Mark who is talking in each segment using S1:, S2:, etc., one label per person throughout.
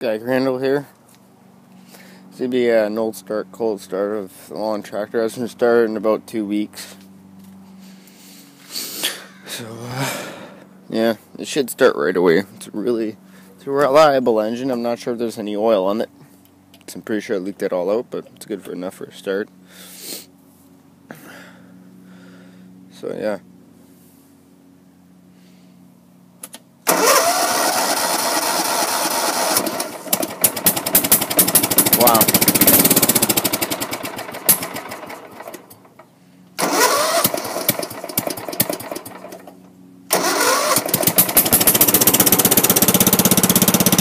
S1: Guy Crandall here. This would be an old start, cold start of the lawn tractor. I was going to start in about 2 weeks. So, yeah, it should start right away. It's a reliable engine. I'm not sure if there's any oil on it. I'm pretty sure I leaked it all out, but it's good for enough for a start. So, yeah. Wow.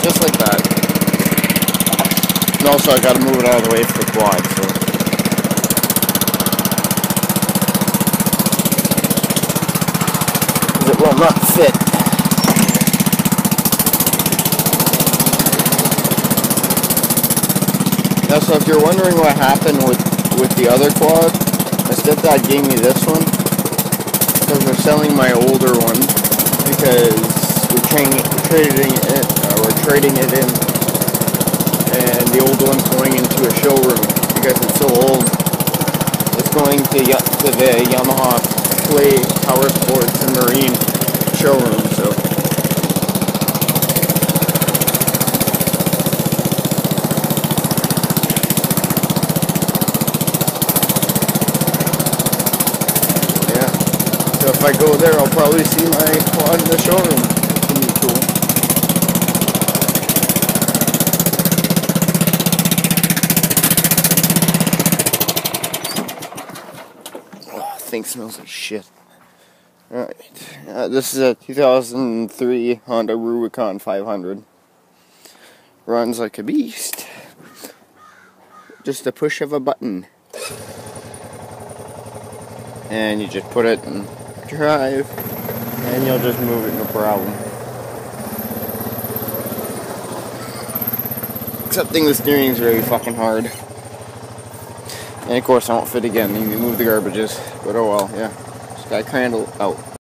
S1: Just like that. And also I gotta move it out of the way for the quad, so. Because it will not fit. Now, so if you're wondering what happened with the other quad, my stepdad gave me this one because we're selling my older one because we're trading it in, and the old one's going into a showroom because it's so old. It's going to the Yamaha Play Power Sports and Marine showroom. So. So if I go there, I'll probably see my quad in the showroom. It's gonna be cool. Oh, thing smells like shit. Alright. This is a 2003 Honda Rubicon 500. Runs like a beast. Just a push of a button. And you just put it in drive, and you'll just move it, no problem. Excepting the steering is very fucking hard. And of course I won't fit again, you move the garbages, but oh well, yeah. This Guy Crandall out.